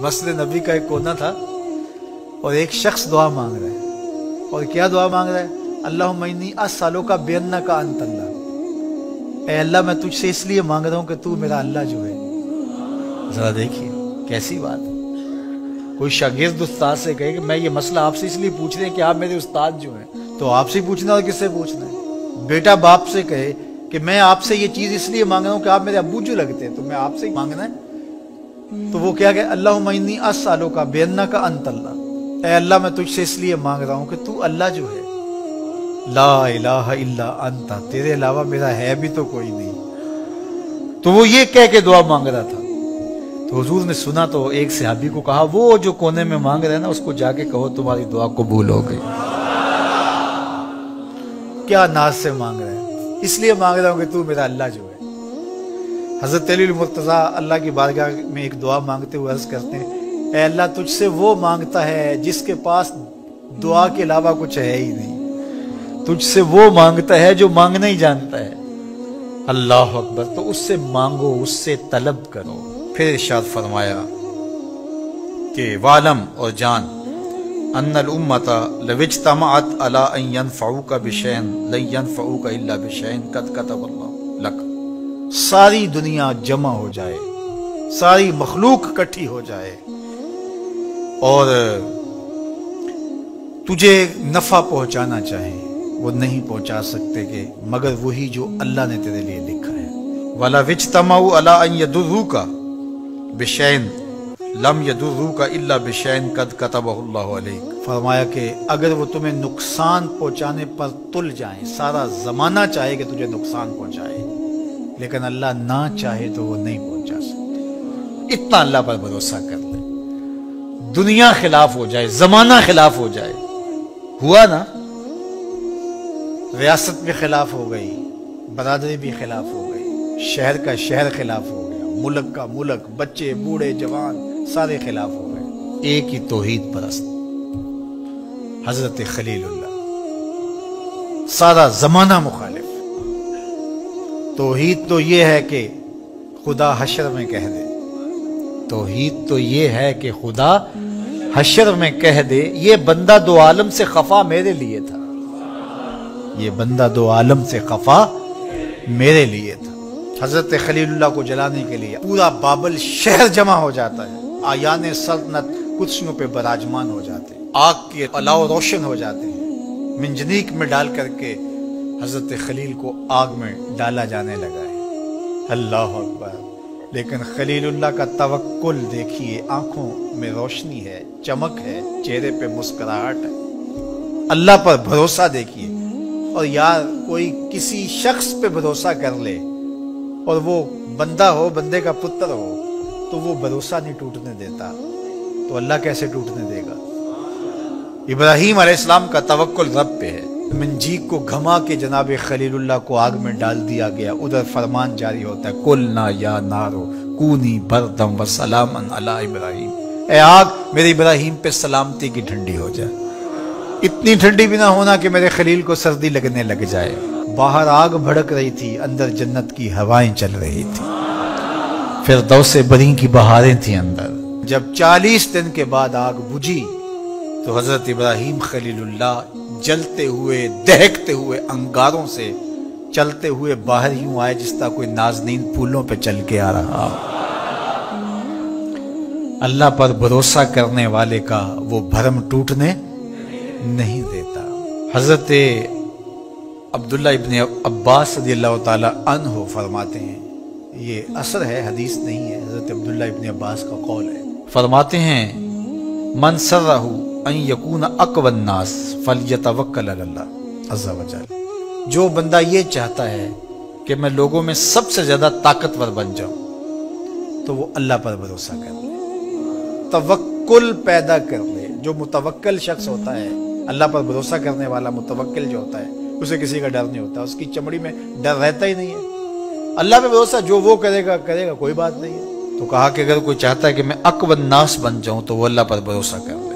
मस्जिद नबी का एक कोना था और एक शख्स दुआ मांग रहा है। और क्या दुआ मांग रहा है? अल्लाहुम्मा इन्नी अस्सअलुका बिअन्नका अंतल्लाह। ऐ अल्लाह, मैं तुझसे इसलिए मांग रहा हूँ कि तू मेरा अल्लाह जो है। जरा देखिए कैसी बात है। कोई शागिर्द उस्ताद से कहे कि मैं ये मसला आपसे इसलिए पूछ रहे हैं कि आप मेरे उस्ताद जो हैं, तो आपसे ही पूछना और किससे पूछना है? बेटा बाप से कहे कि मैं आपसे ये चीज इसलिए मांग रहा हूँ कि आप मेरे अब्बू जो लगते हैं, तो मैं आपसे ही मांगना है। तो वो क्या कहे? अल्लाहुम्मा इन्नी अस्सअलुका बिअन्नका अंतल्लाह। ऐ अल्लाह, मैं तुझसे इसलिए मांग रहा हूँ कि तू अल्लाह जो है। ला इलाहा इल्ला अंता, तेरे अलावा मेरा है भी तो कोई नहीं। तो वो ये कह के दुआ मांग रहा था। तो हुजूर ने सुना तो एक सहाबी को कहा, वो जो कोने में मांग रहे हैं ना, उसको जाके कहो तुम्हारी दुआ कबूल हो गई। क्या नाज से मांग रहे हैं? इसलिए मांग रहा हूं कि तू मेरा अल्लाह जो है। हजरत अली मुर्तजा अल्लाह की बारगाह में एक दुआ मांगते हुए अर्ज करते हैं, ऐ अल्लाह, तुझसे वो मांगता है जिसके पास दुआ के अलावा कुछ है ही नहीं। तुझसे वो मांगता है जो मांगना ही जानता है। अल्लाह अकबर। तो उससे मांगो, उससे तलब करो। फिर इरशाद फरमाया कि वालम, और जान, अन्नल उम्मता लविज्तमअत अला अन यनफऊका बिशैइन लन यनफऊका इल्ला बिशैइन कद कतबल्लाहु लक। सारी दुनिया जमा हो जाए, सारी मखलूक इकट्ठी हो जाए और तुझे नफा पहुंचाना चाहे, वो नहीं पहुंचा सकते कि मगर वही जो अल्लाह ने तेरे लिए लिखा है। वला विज्तमउ अला अन यदुर्रुका बिशैइन लम यदुर्रुका इल्ला बिशैइन कद कतबहुल्लाहु अलैक। फरमाया कि अगर वो तुम्हें नुकसान पहुंचाने पर तुल जाएं, सारा जमाना चाहे कि तुझे नुकसान पहुंचाए, लेकिन अल्लाह ना चाहे तो वो नहीं पहुंचा सकते। इतना अल्लाह पर भरोसा कर ले। दुनिया खिलाफ हो जाए, जमाना खिलाफ हो जाए, हुआ ना? रियासत भी खिलाफ हो गई, बरादरी भी खिलाफ हो गई, शहर का शहर खिलाफ हो गया, मुल्क का मुल्क, बच्चे बूढ़े जवान सारे खिलाफ हो गए। एक ही तौहीद परस्त हजरत खलीलुल्लाह, सारा जमाना मुखालिफ। तौहीद तो ये है कि खुदा हशर में कह दे, तौहीद तो ये है कि खुदा हशर में कह दे, ये बंदा दो आलम से खफा मेरे लिए था, ये बंदा दो आलम से खफा मेरे लिए था। हजरत खलीलुल्लाह को जलाने के लिए पूरा बाबल शहर जमा हो जाता है। आयाने सल्तनत कुर्सियों पे बराजमान हो जाते हैं, आग के अलाव रोशन हो जाते हैं। मिंजनीक में डाल करके हजरत खलील को आग में डाला जाने लगा है। अल्लाह अकबर। लेकिन खलीलुल्लाह का तवक्कुल देखिए, आंखों में रोशनी है, चमक है, चेहरे पे मुस्कुराहट है। अल्लाह पर भरोसा देखिए। और यार, कोई किसी शख्स पे भरोसा कर ले और वो बंदा हो, बंदे का पुत्र हो, तो वो भरोसा नहीं टूटने देता, तो अल्लाह कैसे टूटने देगा? इब्राहीम अलैहिस्सलाम का तवक्कुल रब पे है। मंजीक को घमा के जनाब खलीलुल्लाह को आग में डाल दिया गया। उधर फरमान जारी होता है, कुलना या नारो कूनी बरदम व सलामन अला इब्राहीम। ए आग, मेरे इब्राहीम पे सलामती की ठंडी हो जाए। इतनी ठंडी भी ना होना कि मेरे खलील को सर्दी लगने लग जाए। बाहर आग भड़क रही थी, अंदर जन्नत की हवाएं चल रही थी, फिरदौसे बरी की बहारें थी अंदर। जब 40 दिन के बाद आग बुझी तो हजरत इब्राहीम खलीलुल्लाह जलते हुए, दहकते हुए अंगारों से चलते हुए बाहर यूं आए जिस तरह कोई नाज़नीन फूलों पे चल के आ रहा। अल्लाह पर भरोसा करने वाले का वो भरम टूटने नहीं देता। हजरत अब्दुल्ला इब्न अब्बास रज़ियल्लाहु ताला अन्हु फरमाते हैं, ये असर है, हदीस नहीं है, हजरत अब्दुल्ला इब्न अब्बास का कौल है। फरमाते हैं, मन सर्रहु अन यकून अक़वन नास फलयतवक्कल अल्लाह अज़्ज़ा व जल। जो बंदा ये चाहता है कि मैं लोगों में सबसे ज्यादा ताकतवर बन जाऊं, तो वो अल्लाह पर भरोसा कर ले, तवक्कुल पैदा कर ले। जो मुतवक्किल शख्स होता है, अल्लाह पर भरोसा करने वाला मुतवक्किल जो होता है, उसे किसी का डर नहीं होता, उसकी चमड़ी में डर रहता ही नहीं है। अल्लाह पे भरोसा, जो वो करेगा करेगा, कोई बात नहीं है। तो कहा कि अगर कोई चाहता है कि मैं अक़वन नास बन जाऊं, तो वो अल्लाह पर भरोसा कर।